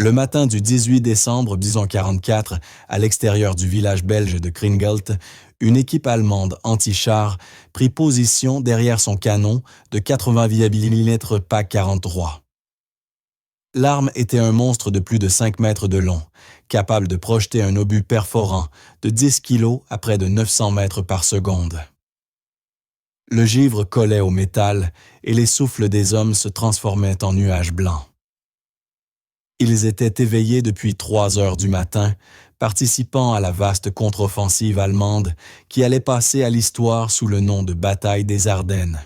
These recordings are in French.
Le matin du 18 décembre 1844, à l'extérieur du village belge de Kringelt, une équipe allemande anti-char prit position derrière son canon de 80 mm PAC 43. L'arme était un monstre de plus de 5 mètres de long, capable de projeter un obus perforant de 10 kg à près de 900 mètres par seconde. Le givre collait au métal et les souffles des hommes se transformaient en nuages blancs. Ils étaient éveillés depuis 3 heures du matin, participant à la vaste contre-offensive allemande qui allait passer à l'histoire sous le nom de bataille des Ardennes.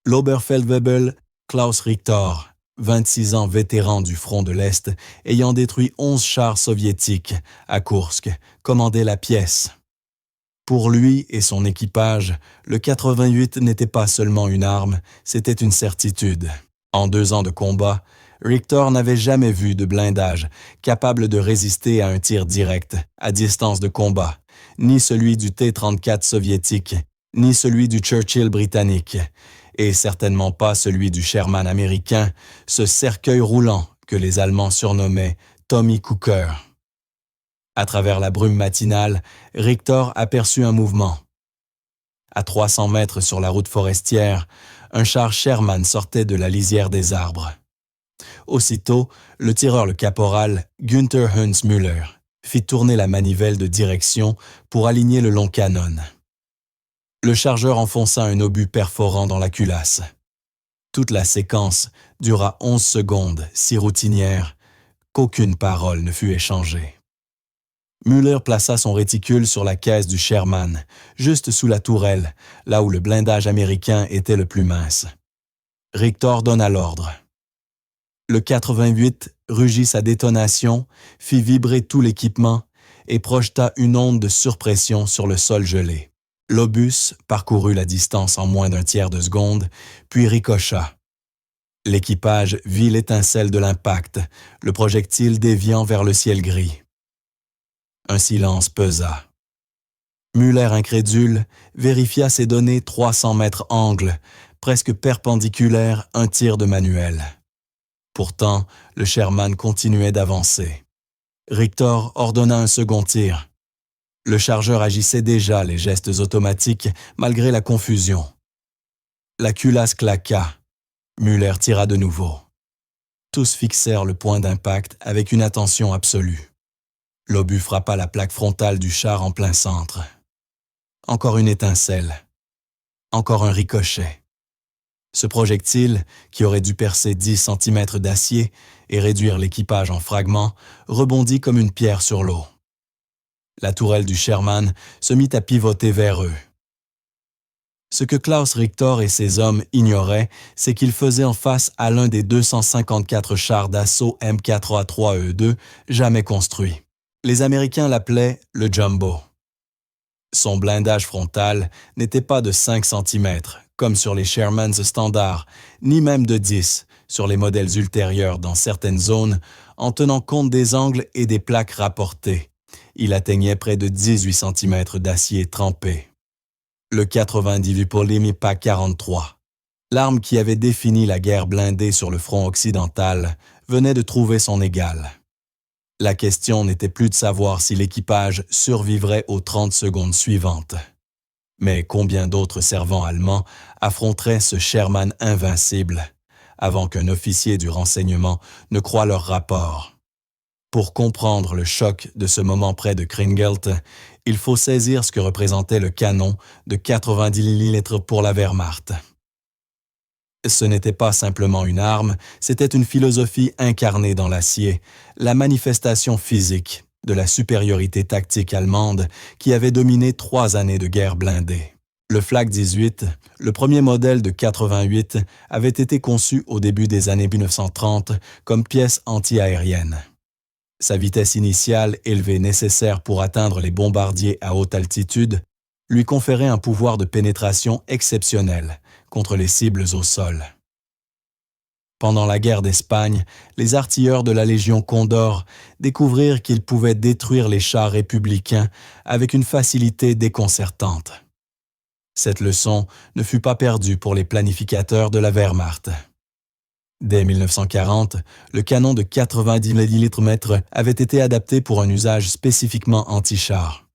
L'Oberfeldwebel Klaus Richter, 26 ans vétéran du front de l'Est, ayant détruit 11 chars soviétiques à Koursk, commandait la pièce. Pour lui et son équipage, le 88 n'était pas seulement une arme, c'était une certitude. En 2 ans de combat, Richter n'avait jamais vu de blindage capable de résister à un tir direct, à distance de combat, ni celui du T-34 soviétique, ni celui du Churchill britannique, et certainement pas celui du Sherman américain, ce cercueil roulant que les Allemands surnommaient Tommy Cooker. À travers la brume matinale, Richter aperçut un mouvement. À 300 mètres sur la route forestière, un char Sherman sortait de la lisière des arbres. Aussitôt, le tireur le caporal Günther Heinz-Müller fit tourner la manivelle de direction pour aligner le long canon. Le chargeur enfonça un obus perforant dans la culasse. Toute la séquence dura 11 secondes, si routinière qu'aucune parole ne fut échangée. Müller plaça son réticule sur la caisse du Sherman, juste sous la tourelle, là où le blindage américain était le plus mince. Richter donna l'ordre. Le 88 rugit sa détonation, fit vibrer tout l'équipement et projeta une onde de surpression sur le sol gelé. L'obus parcourut la distance en moins d'un tiers de seconde, puis ricocha. L'équipage vit l'étincelle de l'impact, le projectile déviant vers le ciel gris. Un silence pesa. Müller, incrédule, vérifia ses données 300 mètres angle, presque perpendiculaire, un tir de manuel. Pourtant, le Sherman continuait d'avancer. Richter ordonna un second tir. Le chargeur agissait déjà les gestes automatiques malgré la confusion. La culasse claqua. Müller tira de nouveau. Tous fixèrent le point d'impact avec une attention absolue. L'obus frappa la plaque frontale du char en plein centre. Encore une étincelle. Encore un ricochet. Ce projectile, qui aurait dû percer 10 cm d'acier et réduire l'équipage en fragments, rebondit comme une pierre sur l'eau. La tourelle du Sherman se mit à pivoter vers eux. Ce que Klaus Richter et ses hommes ignoraient, c'est qu'ils faisaient en face à l'un des 254 chars d'assaut M4A3E2 jamais construits. Les Américains l'appelaient le Jumbo. Son blindage frontal n'était pas de 5 cm, comme sur les Shermans standards, ni même de 10 sur les modèles ultérieurs dans certaines zones, en tenant compte des angles et des plaques rapportées. Il atteignait près de 18 cm d'acier trempé. Le 98 Polymi PAC 43, l'arme qui avait défini la guerre blindée sur le front occidental, venait de trouver son égal. La question n'était plus de savoir si l'équipage survivrait aux 30 secondes suivantes. Mais combien d'autres servants allemands affronteraient ce Sherman invincible avant qu'un officier du renseignement ne croie leur rapport? Pour comprendre le choc de ce moment près de Kringelt, il faut saisir ce que représentait le canon de 90 mm pour la Wehrmacht. Ce n'était pas simplement une arme, c'était une philosophie incarnée dans l'acier, la manifestation physique de la supériorité tactique allemande qui avait dominé 3 années de guerre blindée. Le Flak 18, le premier modèle de 88, avait été conçu au début des années 1930 comme pièce anti-aérienne. Sa vitesse initiale, élevée nécessaire pour atteindre les bombardiers à haute altitude, lui conférait un pouvoir de pénétration exceptionnel contre les cibles au sol. Pendant la guerre d'Espagne, les artilleurs de la Légion Condor découvrirent qu'ils pouvaient détruire les chars républicains avec une facilité déconcertante. Cette leçon ne fut pas perdue pour les planificateurs de la Wehrmacht. Dès 1940, le canon de 90 mm avait été adapté pour un usage spécifiquement anti-char.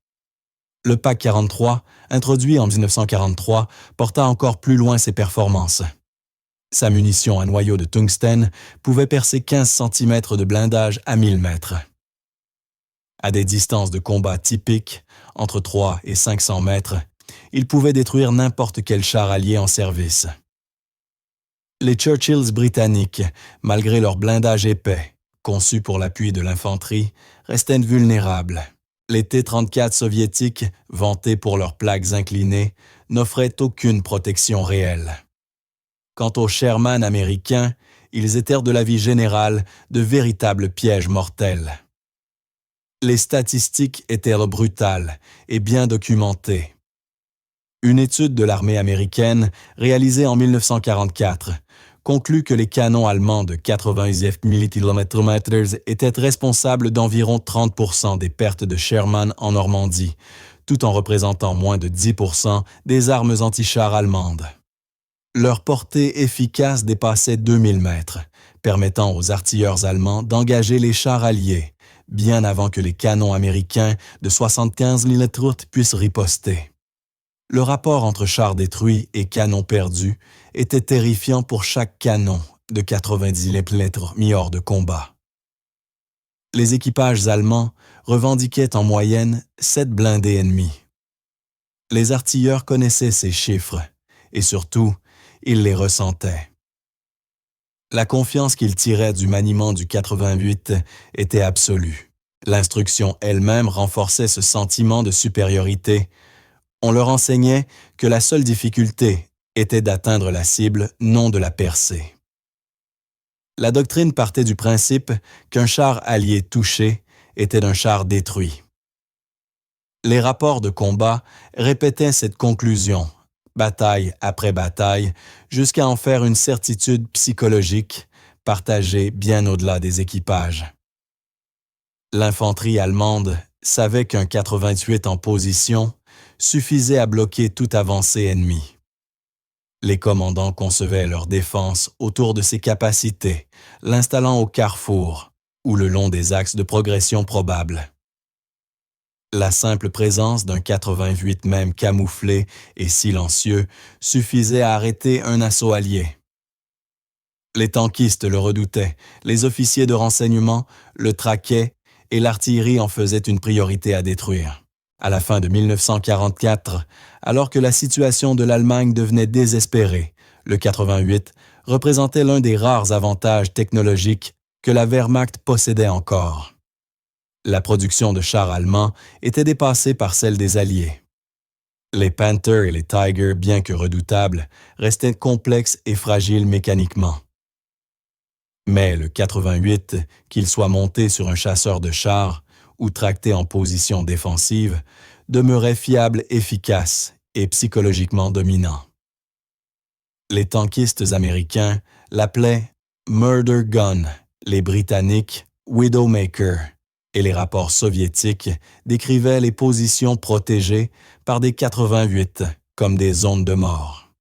Le PAC 43, introduit en 1943, porta encore plus loin ses performances. Sa munition à noyau de tungstène pouvait percer 15 cm de blindage à 1000 mètres. À des distances de combat typiques, entre 3 et 500 mètres, il pouvait détruire n'importe quel char allié en service. Les Churchills britanniques, malgré leur blindage épais, conçu pour l'appui de l'infanterie, restaient vulnérables. Les T-34 soviétiques, vantés pour leurs plaques inclinées, n'offraient aucune protection réelle. Quant aux Sherman américains, ils étaient de l'avis général de véritables pièges mortels. Les statistiques étaient brutales et bien documentées. Une étude de l'armée américaine, réalisée en 1944, conclut que les canons allemands de 90 mm étaient responsables d'environ 30% des pertes de Sherman en Normandie, tout en représentant moins de 10% des armes anti-chars allemandes. Leur portée efficace dépassait 2000 mètres, permettant aux artilleurs allemands d'engager les chars alliés, bien avant que les canons américains de 75 mm puissent riposter. Le rapport entre chars détruits et canons perdus était terrifiant pour chaque canon de 90 mm mis hors de combat. Les équipages allemands revendiquaient en moyenne 7 blindés ennemis. Les artilleurs connaissaient ces chiffres et surtout, ils les ressentaient. La confiance qu'ils tiraient du maniement du 88 était absolue. L'instruction elle-même renforçait ce sentiment de supériorité. On leur enseignait que la seule difficulté était d'atteindre la cible, non de la percer. La doctrine partait du principe qu'un char allié touché était un char détruit. Les rapports de combat répétaient cette conclusion, bataille après bataille, jusqu'à en faire une certitude psychologique, partagée bien au-delà des équipages. L'infanterie allemande savait qu'un 88 en position suffisait à bloquer toute avancée ennemie. Les commandants concevaient leur défense autour de ces capacités, l'installant au carrefour ou le long des axes de progression probables. La simple présence d'un 88 même camouflé et silencieux suffisait à arrêter un assaut allié. Les tankistes le redoutaient, les officiers de renseignement le traquaient et l'artillerie en faisait une priorité à détruire. À la fin de 1944, alors que la situation de l'Allemagne devenait désespérée, le 88 représentait l'un des rares avantages technologiques que la Wehrmacht possédait encore. La production de chars allemands était dépassée par celle des Alliés. Les Panther et les Tiger, bien que redoutables, restaient complexes et fragiles mécaniquement. Mais le 88, qu'il soit monté sur un chasseur de chars ou tracté en position défensive, demeurait fiable, efficace et psychologiquement dominant. Les tankistes américains l'appelaient « Murder Gun », les Britanniques « Widowmaker » et les rapports soviétiques décrivaient les positions protégées par des 88 comme des zones de mort.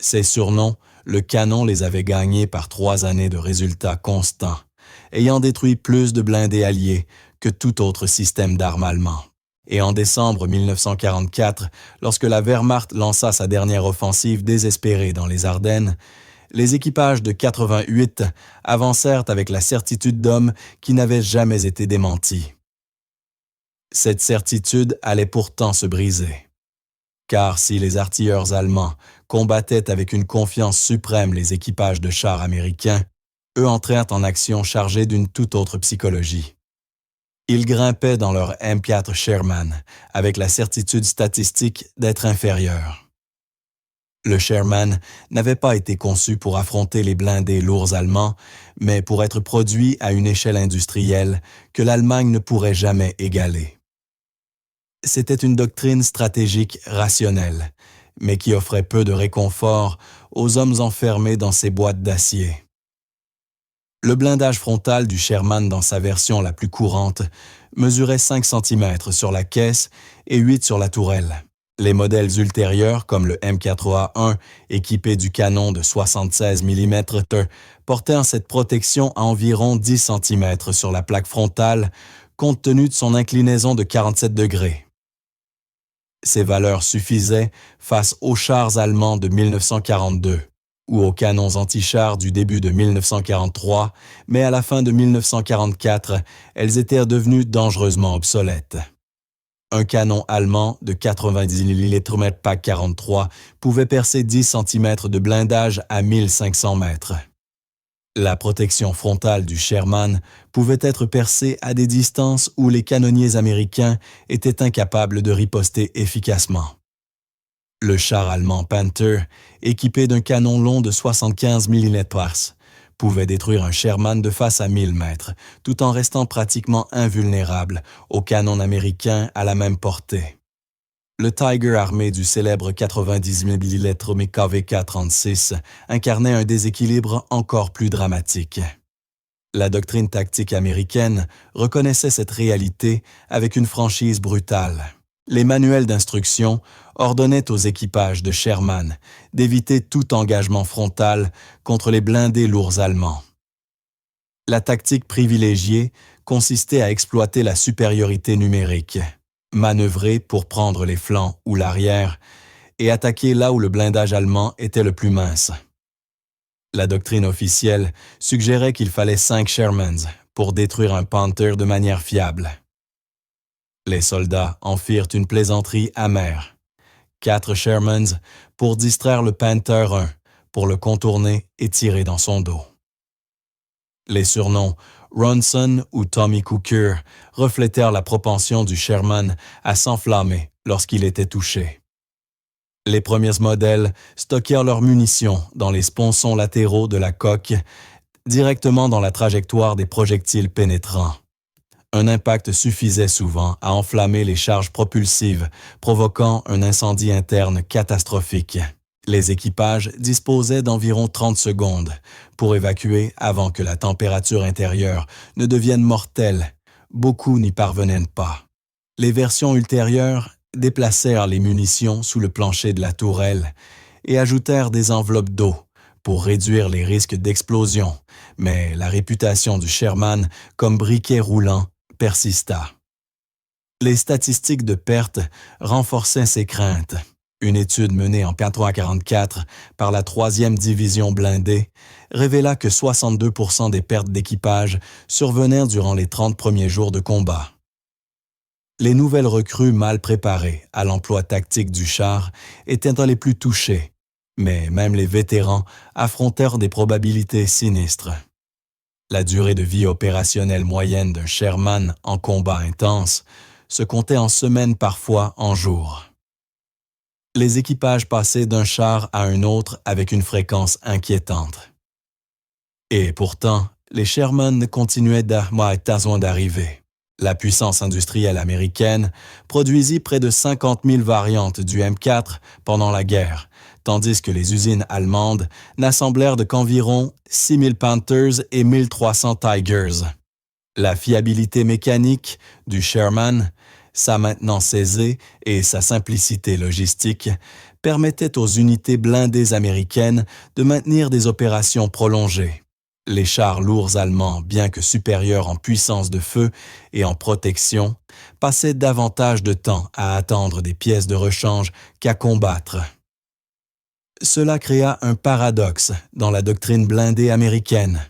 Ces surnoms, le canon les avait gagnés par 3 années de résultats constants, ayant détruit plus de blindés alliés que tout autre système d'armes allemand. Et en décembre 1944, lorsque la Wehrmacht lança sa dernière offensive désespérée dans les Ardennes, les équipages de 88 avancèrent avec la certitude d'hommes qui n'avaient jamais été démentis. Cette certitude allait pourtant se briser. Car si les artilleurs allemands combattaient avec une confiance suprême les équipages de chars américains, eux entrèrent en action chargés d'une toute autre psychologie. Ils grimpaient dans leur M4 Sherman avec la certitude statistique d'être inférieurs. Le Sherman n'avait pas été conçu pour affronter les blindés lourds allemands, mais pour être produit à une échelle industrielle que l'Allemagne ne pourrait jamais égaler. C'était une doctrine stratégique rationnelle, mais qui offrait peu de réconfort aux hommes enfermés dans ces boîtes d'acier. Le blindage frontal du Sherman dans sa version la plus courante mesurait 5 cm sur la caisse et 8 sur la tourelle. Les modèles ultérieurs, comme le M4A1, équipé du canon de 76 mm, portaient cette protection à environ 10 cm sur la plaque frontale, compte tenu de son inclinaison de 47 degrés. Ces valeurs suffisaient face aux chars allemands de 1942 ou aux canons anti-chars du début de 1943, mais à la fin de 1944, elles étaient devenues dangereusement obsolètes. Un canon allemand de 90 mm Pak 43 pouvait percer 10 cm de blindage à 1500 mètres. La protection frontale du Sherman pouvait être percée à des distances où les canonniers américains étaient incapables de riposter efficacement. Le char allemand Panther, équipé d'un canon long de 75 mm, pouvait détruire un Sherman de face à 1000 mètres, tout en restant pratiquement invulnérable aux canons américains à la même portée. Le Tiger armé du célèbre 90 mm KVK-36 incarnait un déséquilibre encore plus dramatique. La doctrine tactique américaine reconnaissait cette réalité avec une franchise brutale. Les manuels d'instruction ordonnaient aux équipages de Sherman d'éviter tout engagement frontal contre les blindés lourds allemands. La tactique privilégiée consistait à exploiter la supériorité numérique, manœuvrer pour prendre les flancs ou l'arrière et attaquer là où le blindage allemand était le plus mince. La doctrine officielle suggérait qu'il fallait 5 Shermans pour détruire un Panther de manière fiable. Les soldats en firent une plaisanterie amère. 4 Shermans pour distraire le Panther 1, pour le contourner et tirer dans son dos. Les surnoms Ronson ou Tommy Cooker reflétèrent la propension du Sherman à s'enflammer lorsqu'il était touché. Les premiers modèles stockèrent leurs munitions dans les sponsons latéraux de la coque, directement dans la trajectoire des projectiles pénétrants. Un impact suffisait souvent à enflammer les charges propulsives, provoquant un incendie interne catastrophique. Les équipages disposaient d'environ 30 secondes pour évacuer avant que la température intérieure ne devienne mortelle. Beaucoup n'y parvenaient pas. Les versions ultérieures déplacèrent les munitions sous le plancher de la tourelle et ajoutèrent des enveloppes d'eau pour réduire les risques d'explosion, mais la réputation du Sherman comme briquet roulant persista. Les statistiques de pertes renforçaient ces craintes. Une étude menée en 1944 par la 3e division blindée révéla que 62% des pertes d'équipage survenèrent durant les 30 premiers jours de combat. Les nouvelles recrues mal préparées à l'emploi tactique du char étaient dans les plus touchées, mais même les vétérans affrontèrent des probabilités sinistres. La durée de vie opérationnelle moyenne d'un Sherman en combat intense se comptait en semaines, parfois en jours. Les équipages passaient d'un char à un autre avec une fréquence inquiétante. Et pourtant, les Sherman continuaient d'arriver. La puissance industrielle américaine produisit près de 50 000 variantes du M4 pendant la guerre, tandis que les usines allemandes n'assemblèrent qu'environ 6 000 Panthers et 1 300 Tigers. La fiabilité mécanique du Sherman, sa maintenance aisée et sa simplicité logistique permettaient aux unités blindées américaines de maintenir des opérations prolongées. Les chars lourds allemands, bien que supérieurs en puissance de feu et en protection, passaient davantage de temps à attendre des pièces de rechange qu'à combattre. Cela créa un paradoxe dans la doctrine blindée américaine.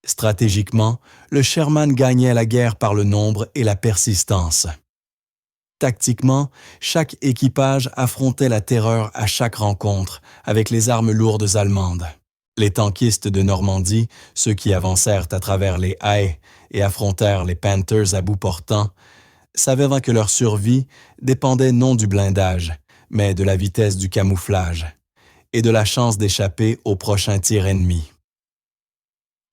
Stratégiquement, le Sherman gagnait la guerre par le nombre et la persistance. Tactiquement, chaque équipage affrontait la terreur à chaque rencontre avec les armes lourdes allemandes. Les tankistes de Normandie, ceux qui avancèrent à travers les haies et affrontèrent les Panthers à bout portant, savaient que leur survie dépendait non du blindage, mais de la vitesse du camouflage et de la chance d'échapper au prochain tir ennemi.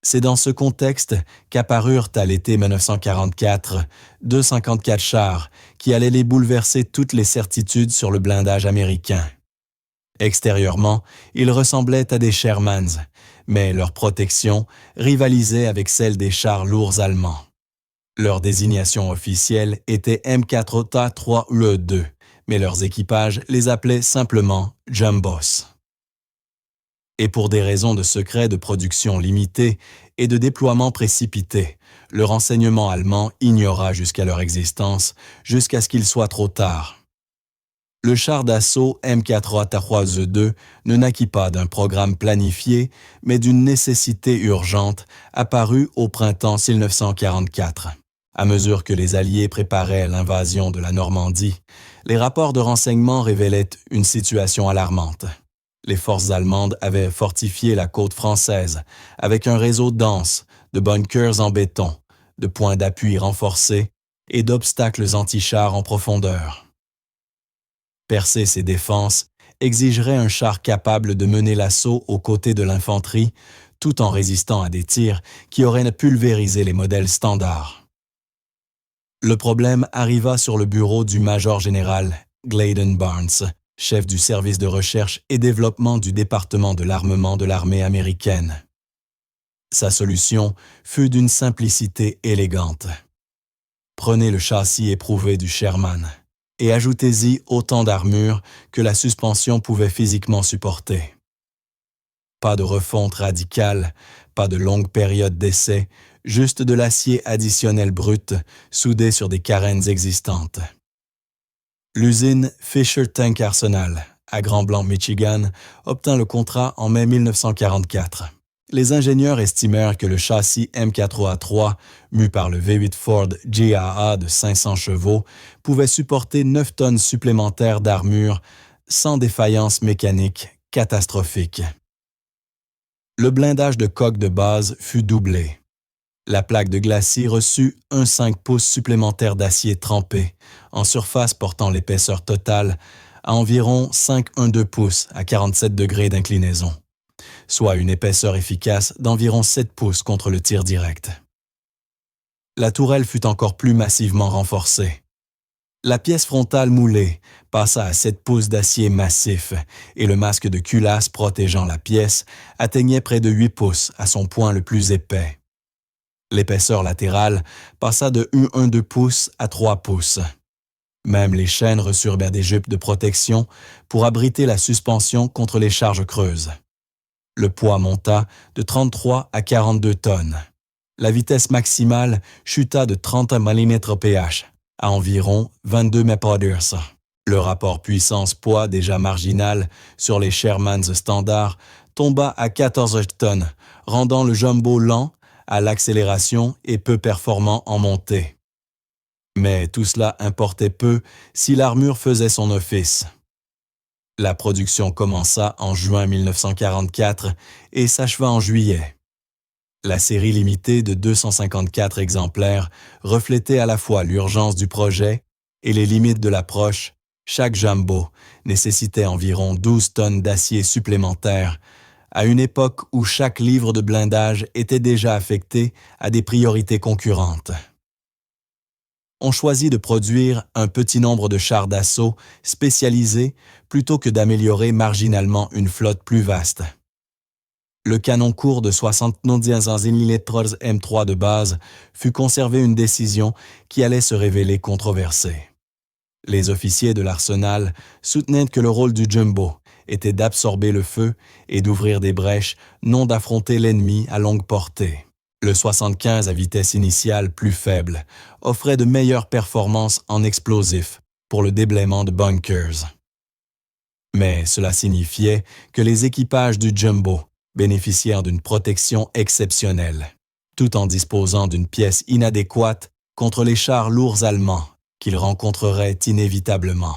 C'est dans ce contexte qu'apparurent à l'été 1944 254 chars qui allaient les bouleverser toutes les certitudes sur le blindage américain. Extérieurement, ils ressemblaient à des Shermans, mais leur protection rivalisait avec celle des chars lourds allemands. Leur désignation officielle était M4OTA3UE2, mais leurs équipages les appelaient simplement « Jumbos ». Et pour des raisons de secret de production limitée et de déploiement précipité, le renseignement allemand ignora jusqu'à leur existence, jusqu'à ce qu'il soit trop tard. Le char d'assaut M4A3E2 ne naquit pas d'un programme planifié, mais d'une nécessité urgente apparue au printemps 1944. À mesure que les Alliés préparaient l'invasion de la Normandie, les rapports de renseignement révélaient une situation alarmante. Les forces allemandes avaient fortifié la côte française avec un réseau dense de bunkers en béton, de points d'appui renforcés et d'obstacles anti-chars en profondeur. Percer ces défenses exigerait un char capable de mener l'assaut aux côtés de l'infanterie, tout en résistant à des tirs qui auraient pulvérisé les modèles standards. Le problème arriva sur le bureau du major général Gladen Barnes, chef du service de recherche et développement du département de l'armement de l'armée américaine. Sa solution fut d'une simplicité élégante. Prenez le châssis éprouvé du Sherman et ajoutez-y autant d'armure que la suspension pouvait physiquement supporter. Pas de refonte radicale, pas de longue période d'essai, juste de l'acier additionnel brut soudé sur des carènes existantes. L'usine Fisher Tank Arsenal, à Grand Blanc, Michigan, obtint le contrat en mai 1944. Les ingénieurs estimèrent que le châssis M4A3, mu par le V8 Ford GAA de 500 chevaux, pouvait supporter 9 tonnes supplémentaires d'armure sans défaillance mécanique catastrophique. Le blindage de coque de base fut doublé. La plaque de glacis reçut un 5 pouces supplémentaire d'acier trempé, en surface portant l'épaisseur totale à environ 5,12 pouces à 47 degrés d'inclinaison, soit une épaisseur efficace d'environ 7 pouces contre le tir direct. La tourelle fut encore plus massivement renforcée. La pièce frontale moulée passa à 7 pouces d'acier massif et le masque de culasse protégeant la pièce atteignait près de 8 pouces à son point le plus épais. L'épaisseur latérale passa de 1,12 pouces à 3 pouces. Même les chaînes reçurent des jupes de protection pour abriter la suspension contre les charges creuses. Le poids monta de 33 à 42 tonnes. La vitesse maximale chuta de 30 mm/ph à environ 22 mph. Le rapport puissance-poids déjà marginal sur les Shermans standards tomba à 14 tonnes, rendant le jumbo lent à l'accélération et peu performant en montée. Mais tout cela importait peu si l'armure faisait son office. La production commença en juin 1944 et s'acheva en juillet. La série limitée de 254 exemplaires reflétait à la fois l'urgence du projet et les limites de l'approche. Chaque jumbo nécessitait environ 12 tonnes d'acier supplémentaires, à une époque où chaque livre de blindage était déjà affecté à des priorités concurrentes. On choisit de produire un petit nombre de chars d'assaut spécialisés plutôt que d'améliorer marginalement une flotte plus vaste. Le canon court de 79 mm M3 de base fut conservé, une décision qui allait se révéler controversée. Les officiers de l'arsenal soutenaient que le rôle du jumbo était d'absorber le feu et d'ouvrir des brèches, non d'affronter l'ennemi à longue portée. Le 75 à vitesse initiale plus faible offrait de meilleures performances en explosifs pour le déblaiement de bunkers. Mais cela signifiait que les équipages du jumbo bénéficièrent d'une protection exceptionnelle, tout en disposant d'une pièce inadéquate contre les chars lourds allemands qu'ils rencontreraient inévitablement.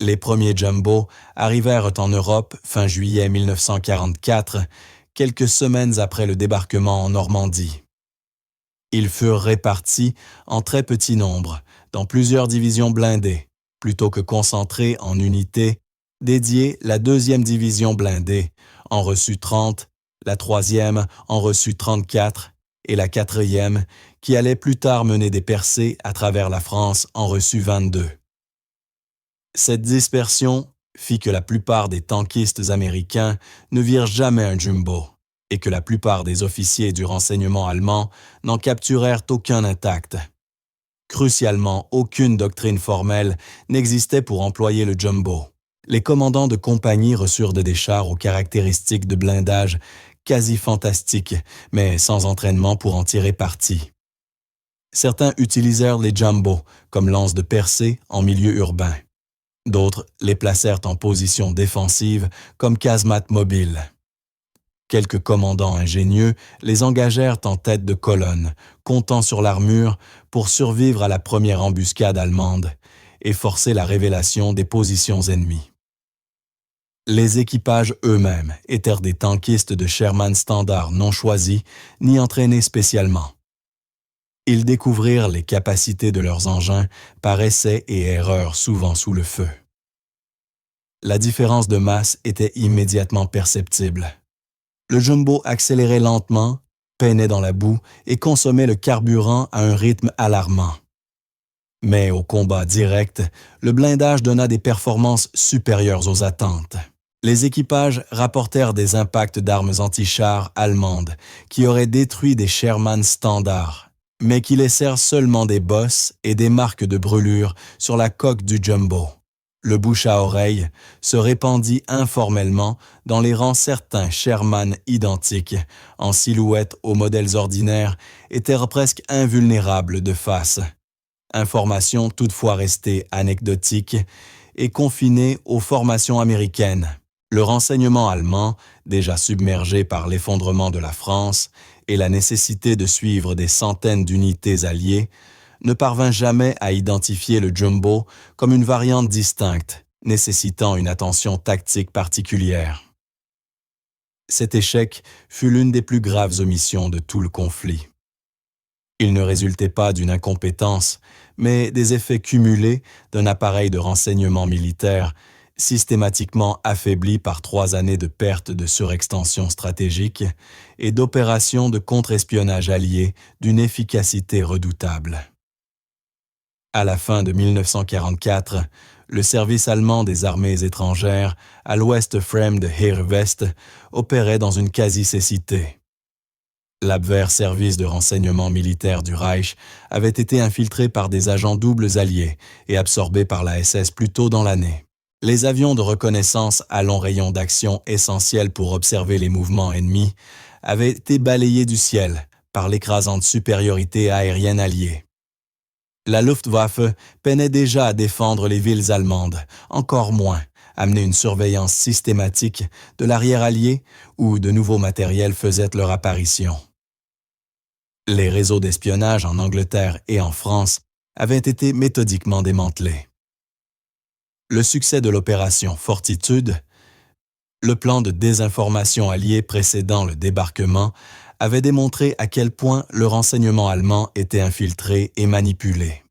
Les premiers jumbo arrivèrent en Europe fin juillet 1944, quelques semaines après le débarquement en Normandie. Ils furent répartis en très petit nombre, dans plusieurs divisions blindées, plutôt que concentrés en unités dédiées. La 2e division blindée en reçut 30, la 3e en reçut 34 et la 4e, qui allait plus tard mener des percées à travers la France, en reçut 22. Cette dispersion fit que la plupart des tankistes américains ne virent jamais un jumbo et que la plupart des officiers du renseignement allemand n'en capturèrent aucun intact. Crucialement, aucune doctrine formelle n'existait pour employer le jumbo. Les commandants de compagnie reçurent des chars aux caractéristiques de blindage quasi fantastiques, mais sans entraînement pour en tirer parti. Certains utilisèrent les jumbos comme lances de percée en milieu urbain. D'autres les placèrent en position défensive comme casemates mobiles. Quelques commandants ingénieux les engagèrent en tête de colonne, comptant sur l'armure pour survivre à la première embuscade allemande et forcer la révélation des positions ennemies. Les équipages eux-mêmes étaient des tankistes de Sherman Standard non choisis ni entraînés spécialement. Ils découvrirent les capacités de leurs engins par essais et erreurs souvent sous le feu. La différence de masse était immédiatement perceptible. Le jumbo accélérait lentement, peinait dans la boue et consommait le carburant à un rythme alarmant. Mais au combat direct, le blindage donna des performances supérieures aux attentes. Les équipages rapportèrent des impacts d'armes anti-chars allemandes qui auraient détruit des Sherman Standard, mais qui laissèrent seulement des bosses et des marques de brûlure sur la coque du jumbo. Le bouche à oreille se répandit informellement dans les rangs. Certains Sherman identiques, en silhouette aux modèles ordinaires, étaient presque invulnérables de face. Information toutefois restée anecdotique et confinée aux formations américaines. Le renseignement allemand, déjà submergé par l'effondrement de la France et la nécessité de suivre des centaines d'unités alliées, ne parvint jamais à identifier le jumbo comme une variante distincte, nécessitant une attention tactique particulière. Cet échec fut l'une des plus graves omissions de tout le conflit. Il ne résultait pas d'une incompétence, mais des effets cumulés d'un appareil de renseignement militaire systématiquement affaibli par 3 années de perte de surextension stratégique et d'opérations de contre-espionnage alliées d'une efficacité redoutable. À la fin de 1944, le service allemand des armées étrangères à l'ouest frame de Heer-West opérait dans une quasi-cécité. L'Abwehr-service de renseignement militaire du Reich avait été infiltré par des agents doubles alliés et absorbé par la SS plus tôt dans l'année. Les avions de reconnaissance à long rayon d'action essentiels pour observer les mouvements ennemis avaient été balayés du ciel par l'écrasante supériorité aérienne alliée. La Luftwaffe peinait déjà à défendre les villes allemandes, encore moins à mener une surveillance systématique de l'arrière allié où de nouveaux matériels faisaient leur apparition. Les réseaux d'espionnage en Angleterre et en France avaient été méthodiquement démantelés. Le succès de l'opération Fortitude, le plan de désinformation allié précédant le débarquement, avait démontré à quel point le renseignement allemand était infiltré et manipulé.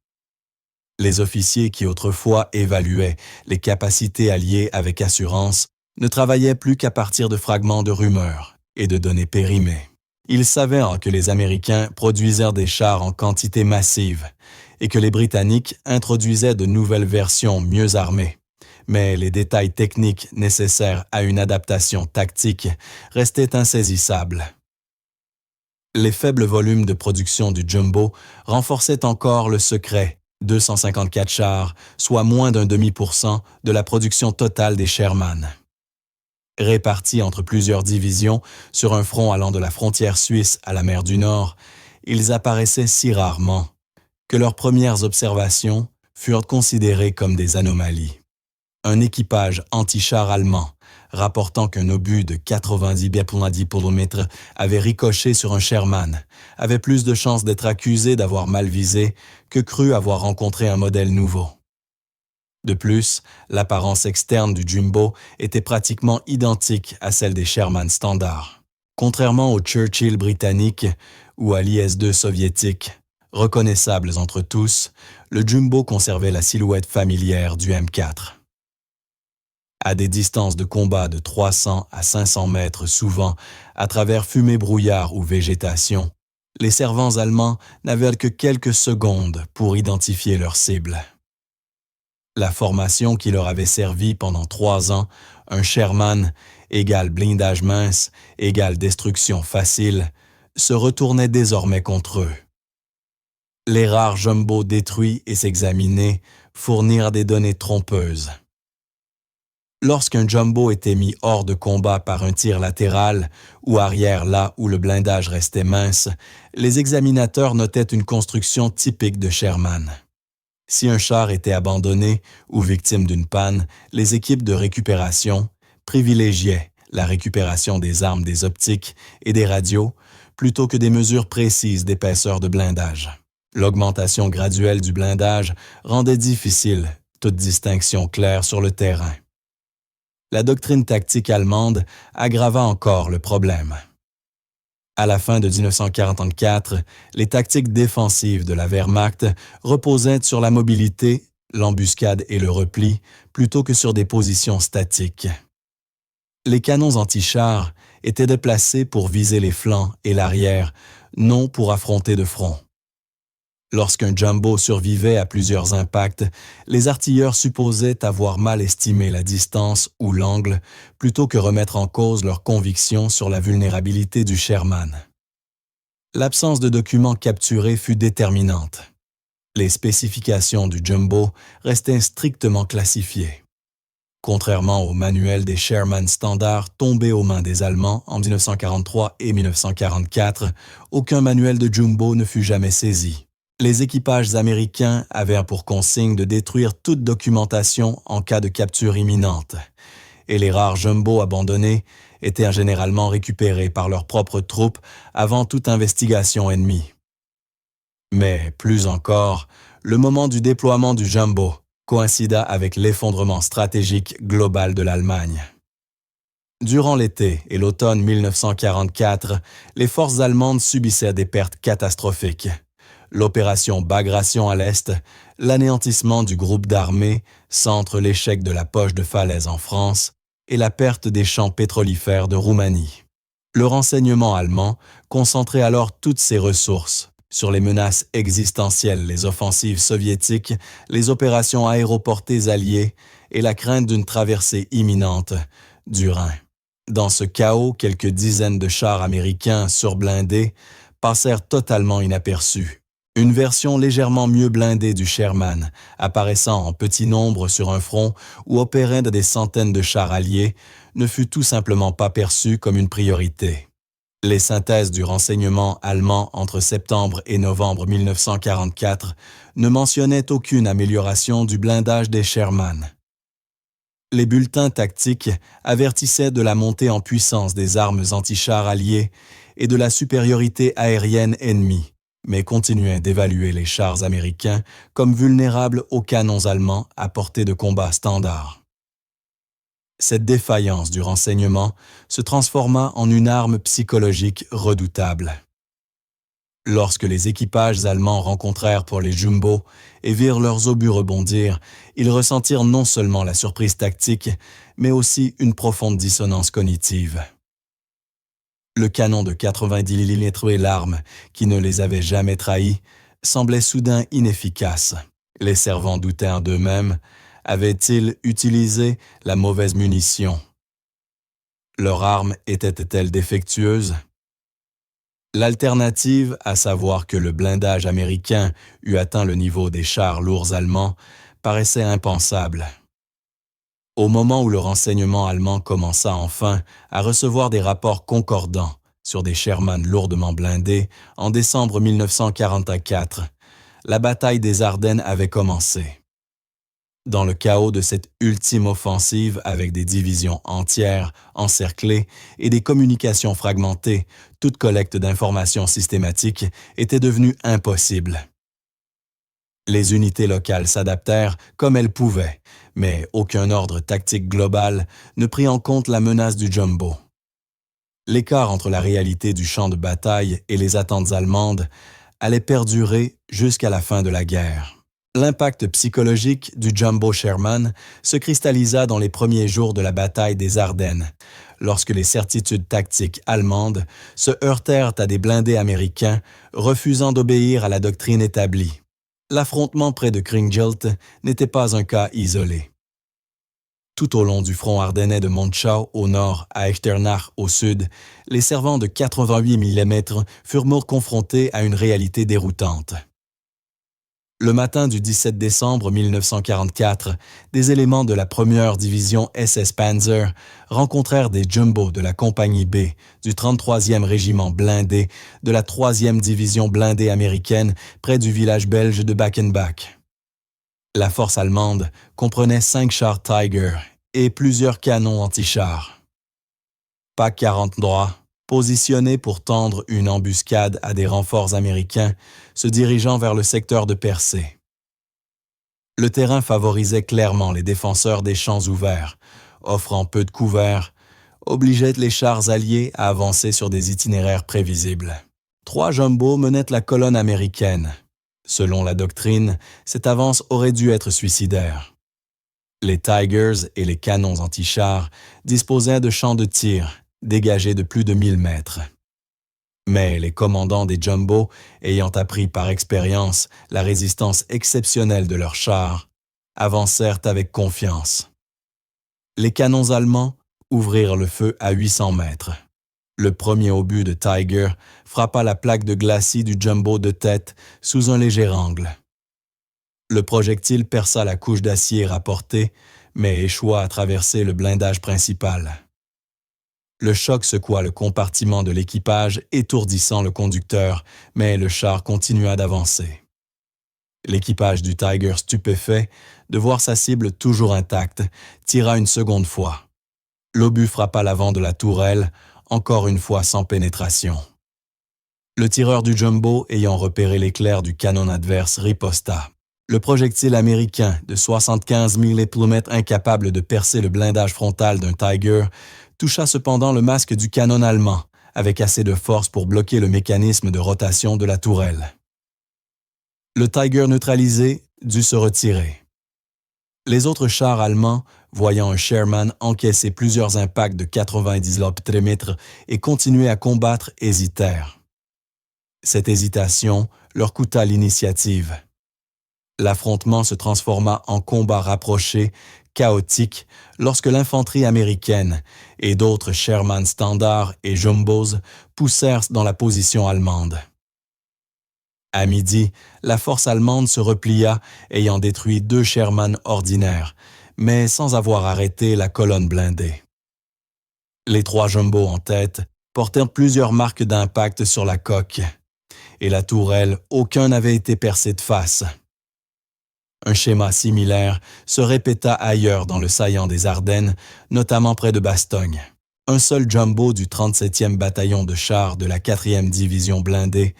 Les officiers qui autrefois évaluaient les capacités alliées avec assurance ne travaillaient plus qu'à partir de fragments de rumeurs et de données périmées. Ils savaient que les Américains produisèrent des chars en quantité massive et que les Britanniques introduisaient de nouvelles versions mieux armées. Mais les détails techniques nécessaires à une adaptation tactique restaient insaisissables. Les faibles volumes de production du jumbo renforçaient encore le secret. 254 chars, soit moins d'0,5% de la production totale des Sherman. Répartis entre plusieurs divisions sur un front allant de la frontière suisse à la mer du Nord, ils apparaissaient si rarement que leurs premières observations furent considérées comme des anomalies. Un équipage anti-char allemand rapportant qu'un obus de 90 km avait ricoché sur un Sherman, avait plus de chances d'être accusé d'avoir mal visé que cru avoir rencontré un modèle nouveau. De plus, l'apparence externe du jumbo était pratiquement identique à celle des Sherman Standard. Contrairement aux Churchill britanniques ou à l'IS-2 soviétique, reconnaissables entre tous, le jumbo conservait la silhouette familière du M4. À des distances de combat de 300 à 500 mètres souvent, à travers fumée brouillard ou végétation, les servants allemands n'avaient que quelques secondes pour identifier leur cible. La formation qui leur avait servi pendant 3 ans, un Sherman égale blindage mince égale destruction facile, se retournait désormais contre eux. Les rares jumbos détruits et s'examiner fournirent des données trompeuses. Lorsqu'un jumbo était mis hors de combat par un tir latéral ou arrière là où le blindage restait mince, les examinateurs notaient une construction typique de Sherman. Si un char était abandonné ou victime d'une panne, les équipes de récupération privilégiaient la récupération des armes des optiques et des radios plutôt que des mesures précises d'épaisseur de blindage. L'augmentation graduelle du blindage rendait difficile toute distinction claire sur le terrain. La doctrine tactique allemande aggrava encore le problème. À la fin de 1944, les tactiques défensives de la Wehrmacht reposaient sur la mobilité, l'embuscade et le repli, plutôt que sur des positions statiques. Les canons anti-chars étaient déplacés pour viser les flancs et l'arrière, non pour affronter de front. Lorsqu'un jumbo survivait à plusieurs impacts, les artilleurs supposaient avoir mal estimé la distance ou l'angle plutôt que remettre en cause leur conviction sur la vulnérabilité du Sherman. L'absence de documents capturés fut déterminante. Les spécifications du jumbo restaient strictement classifiées. Contrairement au manuel des Sherman standards tombés aux mains des Allemands en 1943 et 1944, aucun manuel de jumbo ne fut jamais saisi. Les équipages américains avaient pour consigne de détruire toute documentation en cas de capture imminente, et les rares jumbos abandonnés étaient généralement récupérés par leurs propres troupes avant toute investigation ennemie. Mais, plus encore, le moment du déploiement du jumbo coïncida avec l'effondrement stratégique global de l'Allemagne. Durant l'été et l'automne 1944, les forces allemandes subissaient des pertes catastrophiques. L'opération Bagration à l'Est, l'anéantissement du groupe d'armées, centre l'échec de la poche de Falaise en France et la perte des champs pétrolifères de Roumanie. Le renseignement allemand concentrait alors toutes ses ressources sur les menaces existentielles, les offensives soviétiques, les opérations aéroportées alliées et la crainte d'une traversée imminente du Rhin. Dans ce chaos, quelques dizaines de chars américains surblindés passèrent totalement inaperçus. Une version légèrement mieux blindée du Sherman, apparaissant en petit nombre sur un front où opéraient des centaines de chars alliés, ne fut tout simplement pas perçue comme une priorité. Les synthèses du renseignement allemand entre septembre et novembre 1944 ne mentionnaient aucune amélioration du blindage des Sherman. Les bulletins tactiques avertissaient de la montée en puissance des armes anti-chars alliées et de la supériorité aérienne ennemie, mais continuaient d'évaluer les chars américains comme vulnérables aux canons allemands à portée de combat standard. Cette défaillance du renseignement se transforma en une arme psychologique redoutable. Lorsque les équipages allemands rencontrèrent pour les jumbos et virent leurs obus rebondir, ils ressentirent non seulement la surprise tactique, mais aussi une profonde dissonance cognitive. Le canon de 90 mm et l'arme, qui ne les avait jamais trahis, semblaient soudain inefficaces. Les servants doutaient d'eux-mêmes. Avaient-ils utilisé la mauvaise munition? Leur arme était-elle défectueuse? L'alternative, à savoir que le blindage américain eût atteint le niveau des chars lourds allemands, paraissait impensable. Au moment où le renseignement allemand commença enfin à recevoir des rapports concordants sur des Sherman lourdement blindés en décembre 1944, la bataille des Ardennes avait commencé. Dans le chaos de cette ultime offensive avec des divisions entières, encerclées et des communications fragmentées, toute collecte d'informations systématiques était devenue impossible. Les unités locales s'adaptèrent comme elles pouvaient, mais aucun ordre tactique global ne prit en compte la menace du jumbo. L'écart entre la réalité du champ de bataille et les attentes allemandes allait perdurer jusqu'à la fin de la guerre. L'impact psychologique du jumbo Sherman se cristallisa dans les premiers jours de la bataille des Ardennes, lorsque les certitudes tactiques allemandes se heurtèrent à des blindés américains refusant d'obéir à la doctrine établie. L'affrontement près de Kringelt n'était pas un cas isolé. Tout au long du front ardennais de Monschau au nord à Echternach au sud, les servants de 88 mm furent confrontés à une réalité déroutante. Le matin du 17 décembre 1944, des éléments de la première division SS Panzer rencontrèrent des jumbos de la compagnie B du 33e régiment blindé de la 3e division blindée américaine près du village belge de Backenbach. La force allemande comprenait 5 chars Tiger et plusieurs canons anti-chars. PAC 43, positionné pour tendre une embuscade à des renforts américains se dirigeant vers le secteur de Percé. Le terrain favorisait clairement les défenseurs des champs ouverts, offrant peu de couvert, obligeait les chars alliés à avancer sur des itinéraires prévisibles. 3 jumbos menaient la colonne américaine. Selon la doctrine, cette avance aurait dû être suicidaire. Les Tigers et les canons anti-chars disposaient de champs de tir dégagés de plus de 1000 mètres. Mais les commandants des jumbos, ayant appris par expérience la résistance exceptionnelle de leurs chars, avancèrent avec confiance. Les canons allemands ouvrirent le feu à 800 mètres. Le premier obus de Tiger frappa la plaque de glacis du jumbo de tête sous un léger angle. Le projectile perça la couche d'acier rapportée, mais échoua à traverser le blindage principal. Le choc secoua le compartiment de l'équipage, étourdissant le conducteur, mais le char continua d'avancer. L'équipage du Tiger, stupéfait de voir sa cible toujours intacte, tira une seconde fois. L'obus frappa l'avant de la tourelle, encore une fois sans pénétration. Le tireur du jumbo, ayant repéré l'éclair du canon adverse, riposta. Le projectile américain de 75 milléploumètres incapable de percer le blindage frontal d'un Tiger toucha cependant le masque du canon allemand, avec assez de force pour bloquer le mécanisme de rotation de la tourelle. Le Tiger neutralisé dut se retirer. Les autres chars allemands, voyant un Sherman encaisser plusieurs impacts de 90 lobes-trémètres et continuer à combattre, hésitèrent. Cette hésitation leur coûta l'initiative. L'affrontement se transforma en combat rapproché, chaotique, lorsque l'infanterie américaine et d'autres Sherman standards et jumbos poussèrent dans la position allemande. À midi, la force allemande se replia, ayant détruit 2 Sherman ordinaires, mais sans avoir arrêté la colonne blindée. Les 3 jumbos en tête portèrent plusieurs marques d'impact sur la coque, et la tourelle, aucun n'avait été percé de face. Un schéma similaire se répéta ailleurs dans le saillant des Ardennes, notamment près de Bastogne. Un seul jumbo du 37e bataillon de chars de la 4e division blindée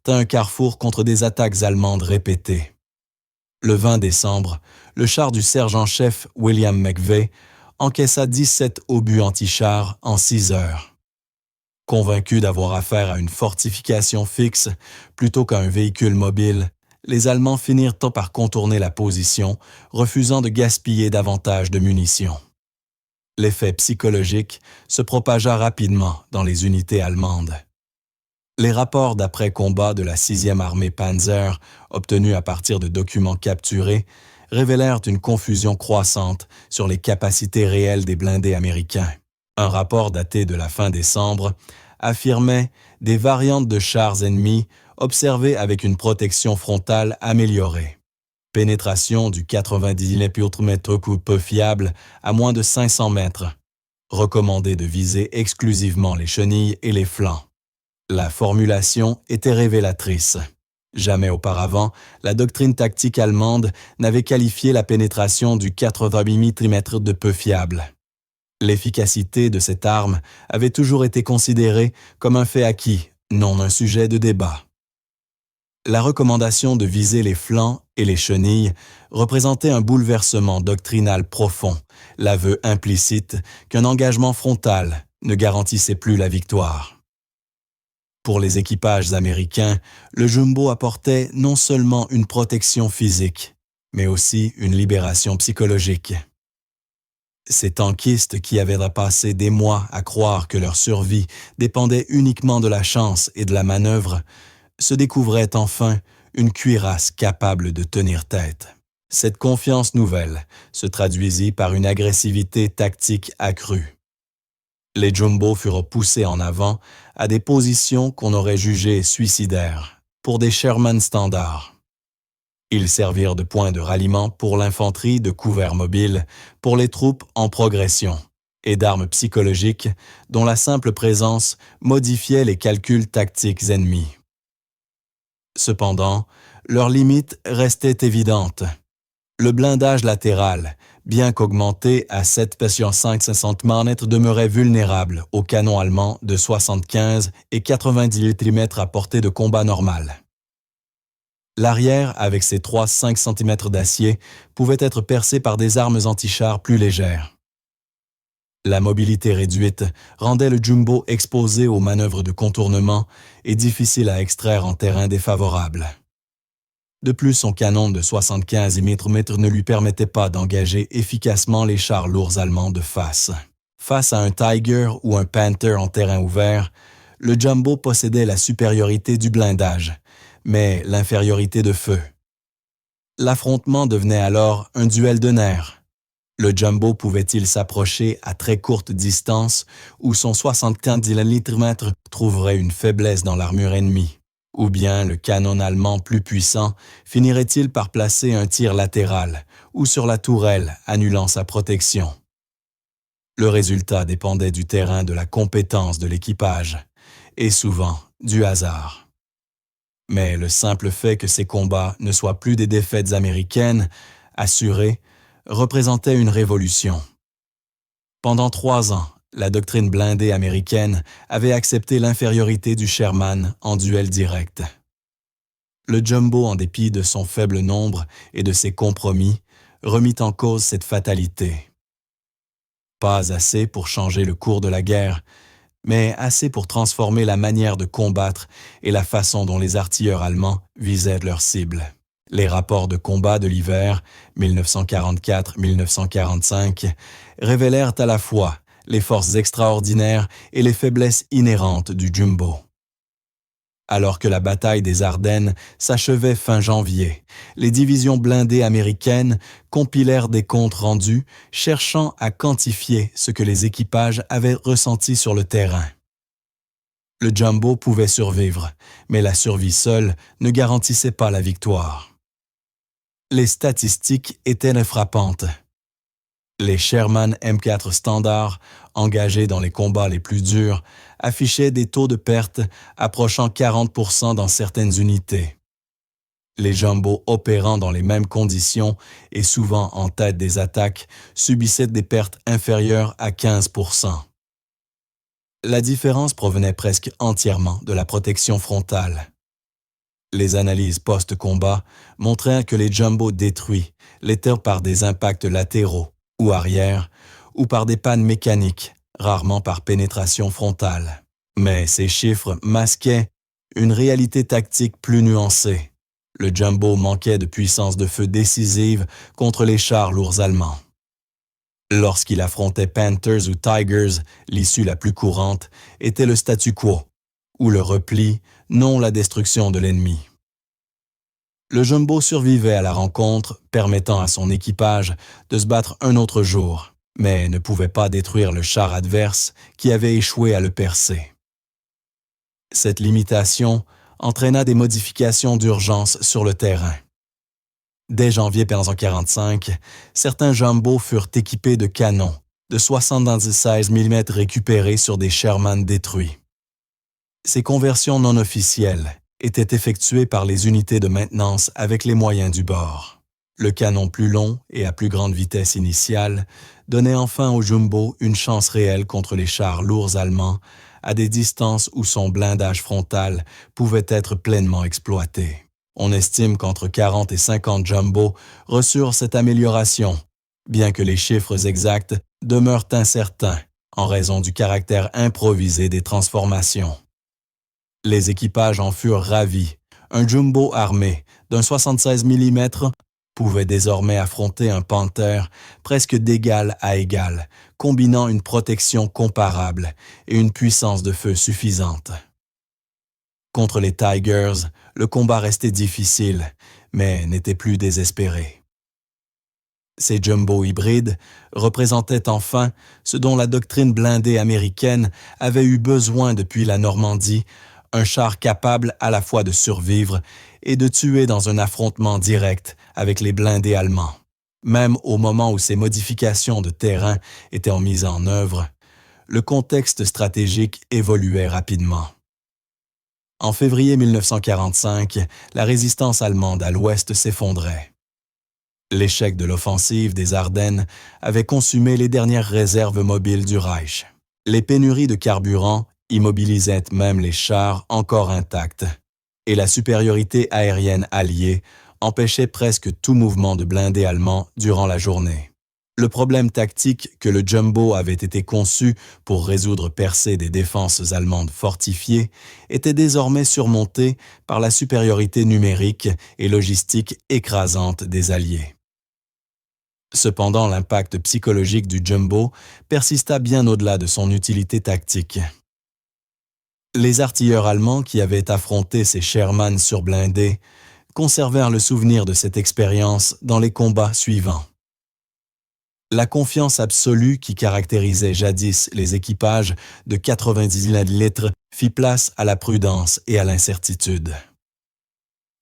tint un carrefour contre des attaques allemandes répétées. Le 20 décembre, le char du sergent-chef William McVeigh encaissa 17 obus anti-chars en 6 heures. Convaincus d'avoir affaire à une fortification fixe plutôt qu'à un véhicule mobile, les Allemands finirent par contourner la position, refusant de gaspiller davantage de munitions. L'effet psychologique se propagea rapidement dans les unités allemandes. Les rapports d'après-combat de la 6e armée Panzer, obtenus à partir de documents capturés, révélèrent une confusion croissante sur les capacités réelles des blindés américains. Un rapport daté de la fin décembre affirmait des variantes de chars ennemis observées avec une protection frontale améliorée. Pénétration du 90 lépiotromètre peu fiable à moins de 500 mètres. Recommandé de viser exclusivement les chenilles et les flancs. La formulation était révélatrice. Jamais auparavant, la doctrine tactique allemande n'avait qualifié la pénétration du 80 mm de peu fiable. L'efficacité de cette arme avait toujours été considérée comme un fait acquis, non un sujet de débat. La recommandation de viser les flancs et les chenilles représentait un bouleversement doctrinal profond, l'aveu implicite qu'un engagement frontal ne garantissait plus la victoire. Pour les équipages américains, le jumbo apportait non seulement une protection physique, mais aussi une libération psychologique. Ces tankistes qui avaient passé des mois à croire que leur survie dépendait uniquement de la chance et de la manœuvre, se découvraient enfin une cuirasse capable de tenir tête. Cette confiance nouvelle se traduisit par une agressivité tactique accrue. Les jumbos furent poussés en avant à des positions qu'on aurait jugées suicidaires pour des Sherman standards. Ils servirent de point de ralliement pour l'infanterie de couvert mobile, pour les troupes en progression, et d'armes psychologiques dont la simple présence modifiait les calculs tactiques ennemis. Cependant, leurs limites restaient évidentes. Le blindage latéral, bien qu'augmenté à 7,560 mm, demeurait vulnérable aux canons allemands de 75 et 90 mm à portée de combat normale. L'arrière, avec ses 3-5 cm d'acier, pouvait être percé par des armes antichars plus légères. La mobilité réduite rendait le jumbo exposé aux manœuvres de contournement et difficile à extraire en terrain défavorable. De plus, son canon de 75 mm ne lui permettait pas d'engager efficacement les chars lourds allemands de face. Face à un Tiger ou un Panther en terrain ouvert, le jumbo possédait la supériorité du blindage, mais l'infériorité de feu. L'affrontement devenait alors un duel de nerfs. Le jumbo pouvait-il s'approcher à très courte distance où son 75 mm trouverait une faiblesse dans l'armure ennemie? Ou bien le canon allemand plus puissant finirait-il par placer un tir latéral ou sur la tourelle annulant sa protection? Le résultat dépendait du terrain, de la compétence de l'équipage et souvent du hasard. Mais le simple fait que ces combats ne soient plus des défaites américaines, assurées, représentait une révolution. Pendant 3 ans, la doctrine blindée américaine avait accepté l'infériorité du Sherman en duel direct. Le jumbo, en dépit de son faible nombre et de ses compromis, remit en cause cette fatalité. Pas assez pour changer le cours de la guerre, mais assez pour transformer la manière de combattre et la façon dont les artilleurs allemands visaient leurs cibles. Les rapports de combat de l'hiver 1944-1945 révélèrent à la fois les forces extraordinaires et les faiblesses inhérentes du jumbo. Alors que la bataille des Ardennes s'achevait fin janvier, les divisions blindées américaines compilèrent des comptes rendus cherchant à quantifier ce que les équipages avaient ressenti sur le terrain. Le jumbo pouvait survivre, mais la survie seule ne garantissait pas la victoire. Les statistiques étaient frappantes. Les Sherman M4 standards, engagés dans les combats les plus durs, affichaient des taux de perte approchant 40% dans certaines unités. Les jumbos opérant dans les mêmes conditions et souvent en tête des attaques subissaient des pertes inférieures à 15%. La différence provenait presque entièrement de la protection frontale. Les analyses post-combat montrèrent que les jumbos détruits l'étaient par des impacts latéraux ou arrière, ou par des pannes mécaniques, rarement par pénétration frontale. Mais ces chiffres masquaient une réalité tactique plus nuancée. Le jumbo manquait de puissance de feu décisive contre les chars lourds allemands. Lorsqu'il affrontait Panthers ou Tigers, l'issue la plus courante était le statu quo, ou le repli, non la destruction de l'ennemi. Le jumbo survivait à la rencontre, permettant à son équipage de se battre un autre jour, mais ne pouvait pas détruire le char adverse qui avait échoué à le percer. Cette limitation entraîna des modifications d'urgence sur le terrain. Dès janvier 1945, certains jumbos furent équipés de canons de 76 mm récupérés sur des Sherman détruits. Ces conversions non officielles étaient effectuées par les unités de maintenance avec les moyens du bord. Le canon plus long et à plus grande vitesse initiale donnait enfin au jumbo une chance réelle contre les chars lourds allemands à des distances où son blindage frontal pouvait être pleinement exploité. On estime qu'entre 40 et 50 jumbos reçurent cette amélioration, bien que les chiffres exacts demeurent incertains en raison du caractère improvisé des transformations. Les équipages en furent ravis. Un jumbo armé d'un 76 mm pouvait désormais affronter un Panther presque d'égal à égal, combinant une protection comparable et une puissance de feu suffisante. Contre les Tigers, le combat restait difficile, mais n'était plus désespéré. Ces jumbos hybrides représentaient enfin ce dont la doctrine blindée américaine avait eu besoin depuis la Normandie, un char capable à la fois de survivre et de tuer dans un affrontement direct avec les blindés allemands. Même au moment où ces modifications de terrain étaient mises en œuvre, le contexte stratégique évoluait rapidement. En février 1945, la résistance allemande à l'ouest s'effondrait. L'échec de l'offensive des Ardennes avait consumé les dernières réserves mobiles du Reich. Les pénuries de carburant immobilisaient même les chars encore intacts, et la supériorité aérienne alliée empêchait presque tout mouvement de blindés allemands durant la journée. Le problème tactique que le Jumbo avait été conçu pour résoudre percées des défenses allemandes fortifiées était désormais surmonté par la supériorité numérique et logistique écrasante des Alliés. Cependant, l'impact psychologique du Jumbo persista bien au-delà de son utilité tactique. Les artilleurs allemands qui avaient affronté ces Sherman surblindés conservèrent le souvenir de cette expérience dans les combats suivants. La confiance absolue qui caractérisait jadis les équipages de 90 litres fit place à la prudence et à l'incertitude.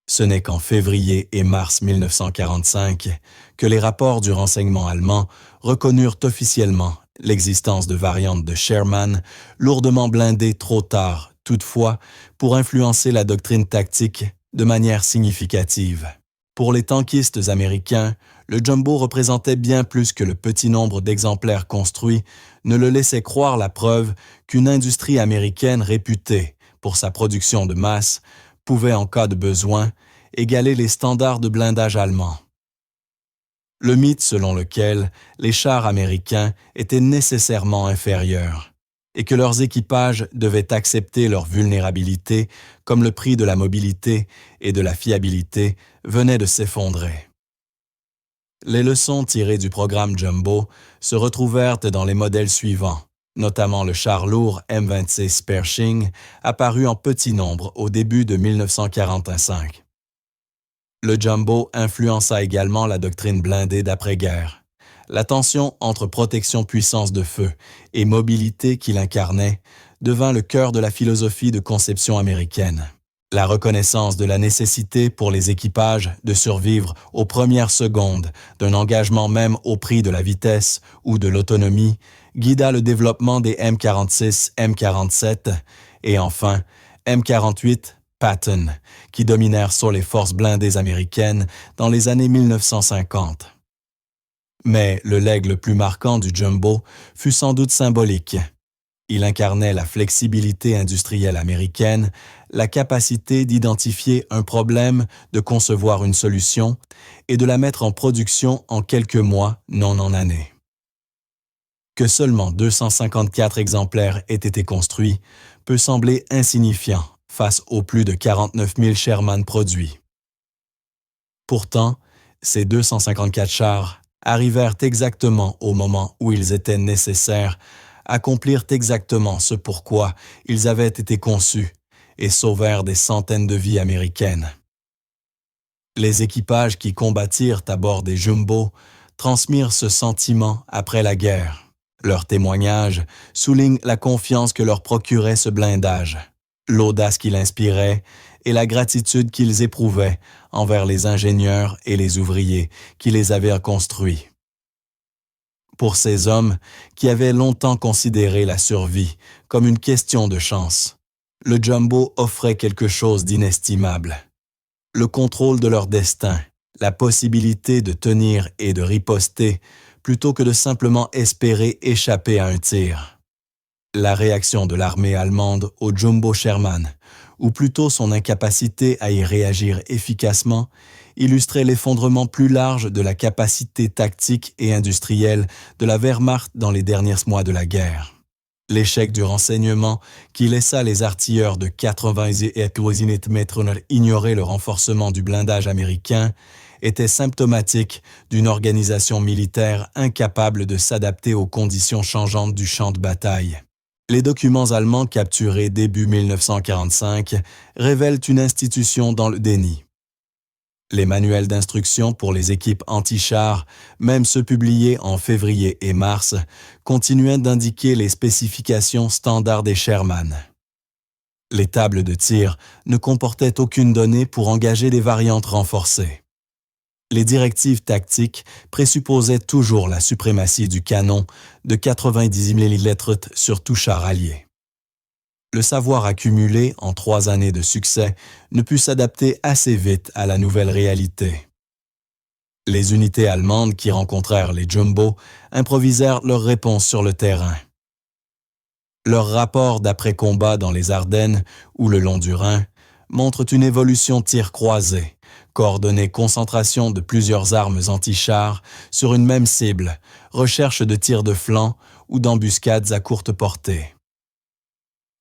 Ce n'est qu'en février et mars 1945 que les rapports du renseignement allemand reconnurent officiellement l'existence de variantes de Sherman lourdement blindées trop tard, toutefois, pour influencer la doctrine tactique de manière significative. Pour les tankistes américains, le Jumbo représentait bien plus que le petit nombre d'exemplaires construits ne le laissait croire la preuve qu'une industrie américaine réputée pour sa production de masse pouvait, en cas de besoin, égaler les standards de blindage allemands. Le mythe selon lequel les chars américains étaient nécessairement inférieurs et que leurs équipages devaient accepter leur vulnérabilité comme le prix de la mobilité et de la fiabilité venait de s'effondrer. Les leçons tirées du programme Jumbo se retrouvèrent dans les modèles suivants, notamment le char lourd M26 Pershing, apparu en petit nombre au début de 1945. Le Jumbo influença également la doctrine blindée d'après-guerre. La tension entre protection puissance de feu et mobilité qu'il incarnait devint le cœur de la philosophie de conception américaine. La reconnaissance de la nécessité pour les équipages de survivre aux premières secondes d'un engagement même au prix de la vitesse ou de l'autonomie guida le développement des M46, M47 et enfin M48 Patton, qui dominèrent sur les forces blindées américaines dans les années 1950. Mais le legs le plus marquant du Jumbo fut sans doute symbolique. Il incarnait la flexibilité industrielle américaine, la capacité d'identifier un problème, de concevoir une solution et de la mettre en production en quelques mois, non en années. Que seulement 254 exemplaires aient été construits peut sembler insignifiant face aux plus de 49 000 Sherman produits. Pourtant, ces 254 chars arrivèrent exactement au moment où ils étaient nécessaires, accomplirent exactement ce pourquoi ils avaient été conçus et sauvèrent des centaines de vies américaines. Les équipages qui combattirent à bord des Jumbo transmirent ce sentiment après la guerre. Leurs témoignages soulignent la confiance que leur procurait ce blindage, l'audace qu'il inspirait et la gratitude qu'ils éprouvaient envers les ingénieurs et les ouvriers qui les avaient construits. Pour ces hommes qui avaient longtemps considéré la survie comme une question de chance, le Jumbo offrait quelque chose d'inestimable. Le contrôle de leur destin, la possibilité de tenir et de riposter plutôt que de simplement espérer échapper à un tir. La réaction de l'armée allemande au Jumbo Sherman, ou plutôt son incapacité à y réagir efficacement, illustrait l'effondrement plus large de la capacité tactique et industrielle de la Wehrmacht dans les derniers mois de la guerre. L'échec du renseignement, qui laissa les artilleurs de 80 mm ignorer le renforcement du blindage américain, était symptomatique d'une organisation militaire incapable de s'adapter aux conditions changeantes du champ de bataille. Les documents allemands capturés début 1945 révèlent une institution dans le déni. Les manuels d'instruction pour les équipes anti-chars, même ceux publiés en février et mars, continuaient d'indiquer les spécifications standards des Sherman. Les tables de tir ne comportaient aucune donnée pour engager des variantes renforcées. Les directives tactiques présupposaient toujours la suprématie du canon de 90 mm sur tout char allié. Le savoir accumulé en 3 années de succès ne put s'adapter assez vite à la nouvelle réalité. Les unités allemandes qui rencontrèrent les Jumbo improvisèrent leur réponse sur le terrain. Leurs rapports d'après-combat dans les Ardennes ou le long du Rhin montrent une évolution tir croisé, coordonnée concentration de plusieurs armes anti-chars sur une même cible, recherche de tirs de flanc ou d'embuscades à courte portée.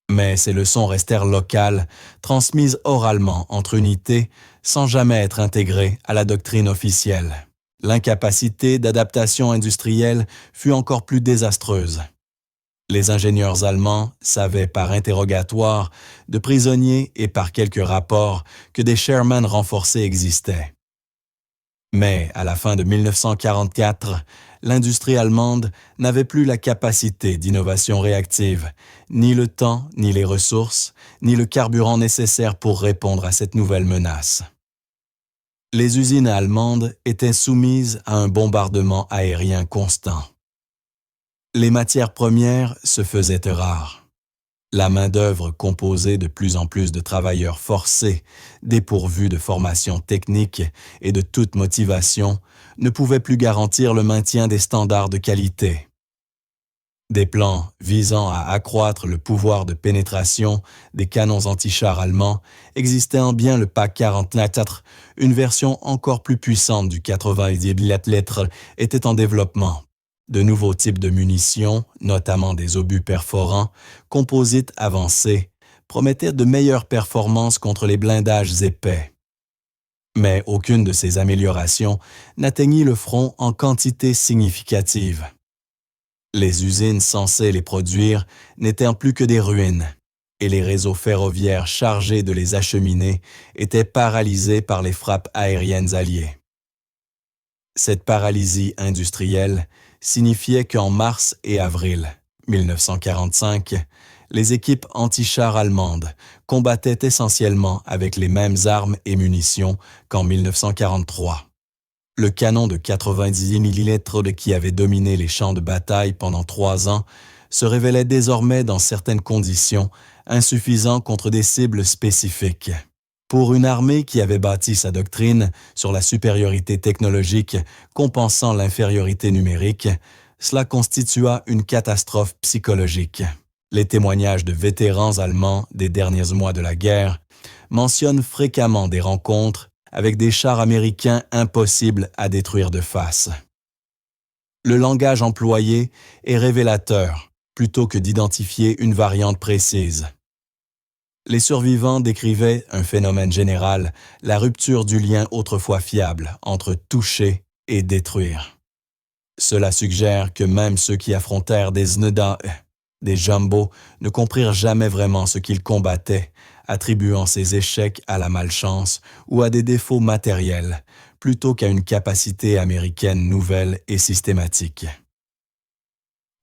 Mais ces leçons restèrent locales, transmises oralement entre unités, sans jamais être intégrées à la doctrine officielle. L'incapacité d'adaptation industrielle fut encore plus désastreuse. Les ingénieurs allemands savaient par interrogatoire de prisonniers et par quelques rapports que des Sherman renforcés existaient. Mais à la fin de 1944, l'industrie allemande n'avait plus la capacité d'innovation réactive, ni le temps, ni les ressources, ni le carburant nécessaire pour répondre à cette nouvelle menace. Les usines allemandes étaient soumises à un bombardement aérien constant. Les matières premières se faisaient rares. La main-d'œuvre composée de plus en plus de travailleurs forcés, dépourvus de formation technique et de toute motivation, ne pouvait plus garantir le maintien des standards de qualité. Des plans visant à accroître le pouvoir de pénétration des canons anti-chars allemands existaient en bien le PAC-44, une version encore plus puissante du 90 mm était en développement. De nouveaux types de munitions, notamment des obus perforants, composites avancés, promettaient de meilleures performances contre les blindages épais. Mais aucune de ces améliorations n'atteignit le front en quantité significative. Les usines censées les produire n'étaient plus que des ruines, et les réseaux ferroviaires chargés de les acheminer étaient paralysés par les frappes aériennes alliées. Cette paralysie industrielle signifiait qu'en mars et avril 1945, les équipes anti-chars allemandes combattaient essentiellement avec les mêmes armes et munitions qu'en 1943. Le canon de 90 mm qui avait dominé les champs de bataille pendant 3 ans se révélait désormais dans certaines conditions insuffisant contre des cibles spécifiques. Pour une armée qui avait bâti sa doctrine sur la supériorité technologique compensant l'infériorité numérique, cela constitua une catastrophe psychologique. Les témoignages de vétérans allemands des derniers mois de la guerre mentionnent fréquemment des rencontres avec des chars américains impossibles à détruire de face. Le langage employé est révélateur plutôt que d'identifier une variante précise. Les survivants décrivaient un phénomène général, la rupture du lien autrefois fiable entre toucher et détruire. Cela suggère que même ceux qui affrontèrent des Zneda, des Jumbo, ne comprirent jamais vraiment ce qu'ils combattaient, attribuant ces échecs à la malchance ou à des défauts matériels, plutôt qu'à une capacité américaine nouvelle et systématique.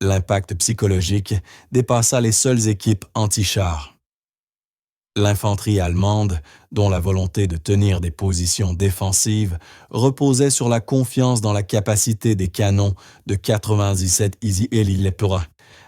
L'impact psychologique dépassa les seules équipes anti-chars. L'infanterie allemande, dont la volonté de tenir des positions défensives reposait sur la confiance dans la capacité des canons de 97 mm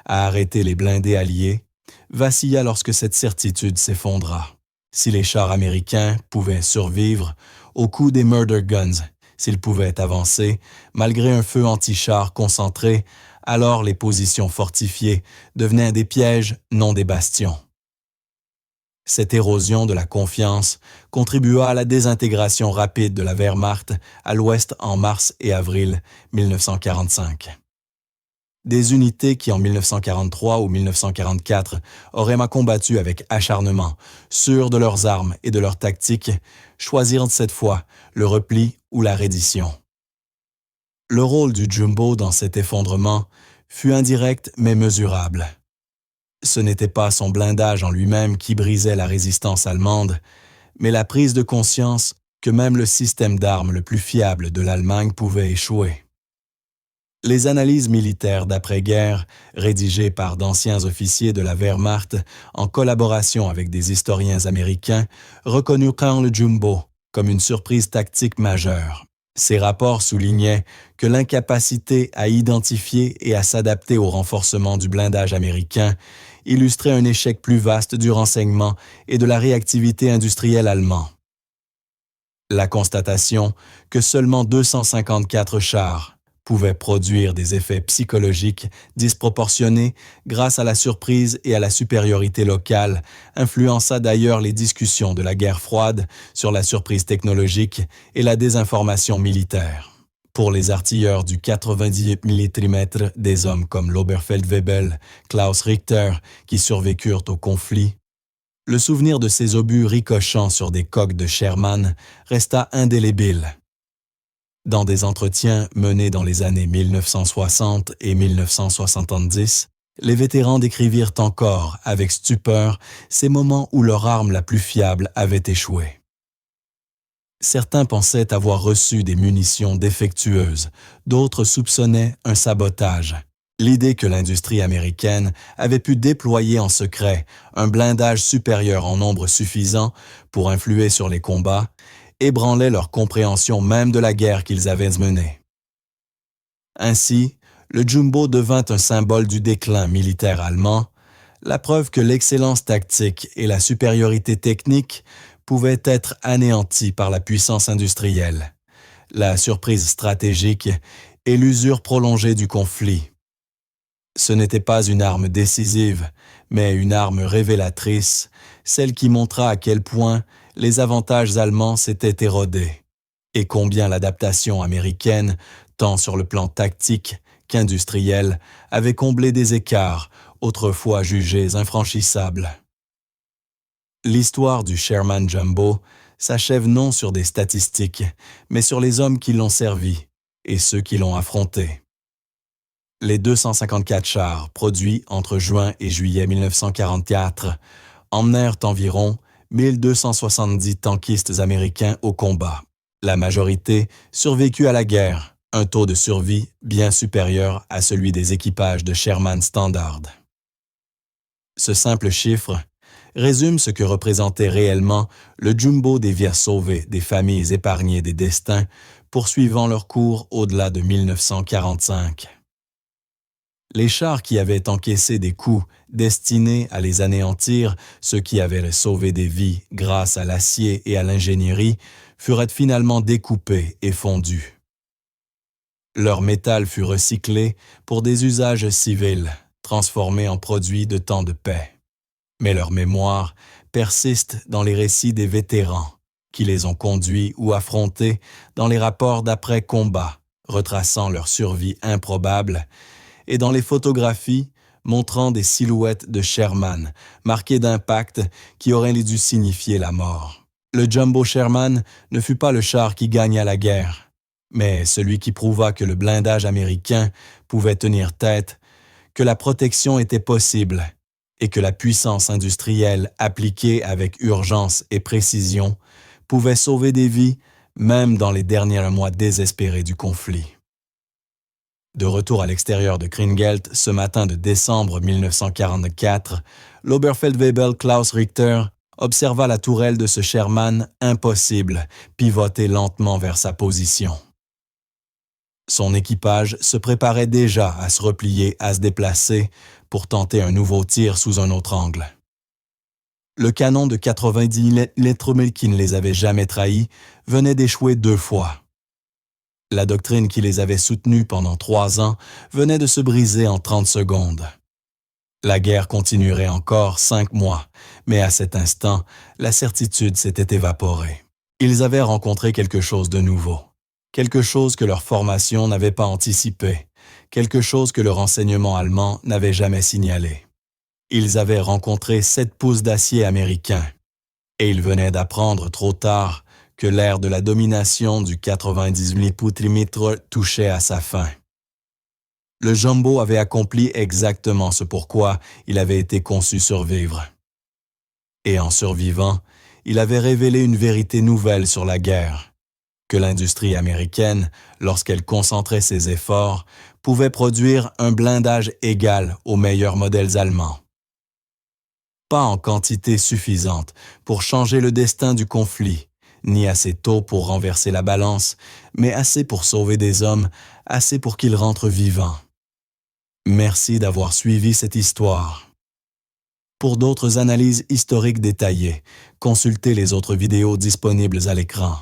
à arrêter les blindés alliés, vacilla lorsque cette certitude s'effondra. Si les chars américains pouvaient survivre au coup des murder guns, s'ils pouvaient avancer, malgré un feu anti-char concentré, alors les positions fortifiées devenaient des pièges, non des bastions. Cette érosion de la confiance contribua à la désintégration rapide de la Wehrmacht à l'Ouest en mars et avril 1945. Des unités qui en 1943 ou 1944 auraient combattu avec acharnement, sûres de leurs armes et de leurs tactiques, choisirent cette fois le repli ou la reddition. Le rôle du Jumbo dans cet effondrement fut indirect mais mesurable. Ce n'était pas son blindage en lui-même qui brisait la résistance allemande, mais la prise de conscience que même le système d'armes le plus fiable de l'Allemagne pouvait échouer. Les analyses militaires d'après-guerre, rédigées par d'anciens officiers de la Wehrmacht en collaboration avec des historiens américains, reconnurent le Jumbo comme une surprise tactique majeure. Ces rapports soulignaient que l'incapacité à identifier et à s'adapter au renforcement du blindage américain illustrait un échec plus vaste du renseignement et de la réactivité industrielle allemand. La constatation que seulement 254 chars pouvaient produire des effets psychologiques disproportionnés grâce à la surprise et à la supériorité locale influença d'ailleurs les discussions de la guerre froide sur la surprise technologique et la désinformation militaire. Pour les artilleurs du 90 mm, des hommes comme l'Oberfeldwebel, Klaus Richter, qui survécurent au conflit, le souvenir de ces obus ricochant sur des coques de Sherman resta indélébile. Dans des entretiens menés dans les années 1960 et 1970, les vétérans décrivirent encore avec stupeur ces moments où leur arme la plus fiable avait échoué. Certains pensaient avoir reçu des munitions défectueuses, d'autres soupçonnaient un sabotage. L'idée que l'industrie américaine avait pu déployer en secret un blindage supérieur en nombre suffisant pour influer sur les combats ébranlait leur compréhension même de la guerre qu'ils avaient menée. Ainsi, le Jumbo devint un symbole du déclin militaire allemand, la preuve que l'excellence tactique et la supériorité technique pouvaient être anéanties par la puissance industrielle, la surprise stratégique et l'usure prolongée du conflit. Ce n'était pas une arme décisive, mais une arme révélatrice, celle qui montra à quel point les avantages allemands s'étaient érodés, et combien l'adaptation américaine, tant sur le plan tactique qu'industriel, avait comblé des écarts autrefois jugés infranchissables. L'histoire du Sherman Jumbo s'achève non sur des statistiques, mais sur les hommes qui l'ont servi et ceux qui l'ont affronté. Les 254 chars produits entre juin et juillet 1944 emmenèrent environ 1270 tankistes américains au combat. La majorité survécut à la guerre, un taux de survie bien supérieur à celui des équipages de Sherman Standard. Ce simple chiffre résume ce que représentait réellement le Jumbo des vies sauvées, des familles épargnées des destins, poursuivant leur cours au-delà de 1945. Les chars qui avaient encaissé des coups destinés à les anéantir, ceux qui avaient sauvé des vies grâce à l'acier et à l'ingénierie, furent finalement découpés et fondus. Leur métal fut recyclé pour des usages civils, transformé en produits de temps de paix. Mais leur mémoire persiste dans les récits des vétérans, qui les ont conduits ou affrontés dans les rapports d'après-combat, retraçant leur survie improbable, et dans les photographies montrant des silhouettes de Sherman, marquées d'impact qui auraient dû signifier la mort. Le Jumbo Sherman ne fut pas le char qui gagna la guerre, mais celui qui prouva que le blindage américain pouvait tenir tête, que la protection était possible et que la puissance industrielle appliquée avec urgence et précision pouvait sauver des vies même dans les derniers mois désespérés du conflit. De retour à l'extérieur de Kringelt ce matin de décembre 1944, l'Oberfeldwebel Klaus Richter observa la tourelle de ce Sherman impossible pivoter lentement vers sa position. Son équipage se préparait déjà à se replier, à se déplacer pour tenter un nouveau tir sous un autre angle. Le canon de 90 mm qui ne les avait jamais trahis venait d'échouer 2 fois. La doctrine qui les avait soutenus pendant 3 ans venait de se briser en 30 secondes. La guerre continuerait encore 5 mois, mais à cet instant, la certitude s'était évaporée. Ils avaient rencontré quelque chose de nouveau, quelque chose que leur formation n'avait pas anticipé, quelque chose que le renseignement allemand n'avait jamais signalé. Ils avaient rencontré 7 pouces d'acier américain, et ils venaient d'apprendre trop tard que l'ère de la domination du 90 mm touchait à sa fin. Le Jumbo avait accompli exactement ce pourquoi il avait été conçu survivre. Et en survivant, il avait révélé une vérité nouvelle sur la guerre, que l'industrie américaine, lorsqu'elle concentrait ses efforts, pouvaient produire un blindage égal aux meilleurs modèles allemands. Pas en quantité suffisante pour changer le destin du conflit, ni assez tôt pour renverser la balance, mais assez pour sauver des hommes, assez pour qu'ils rentrent vivants. Merci d'avoir suivi cette histoire. Pour d'autres analyses historiques détaillées, consultez les autres vidéos disponibles à l'écran.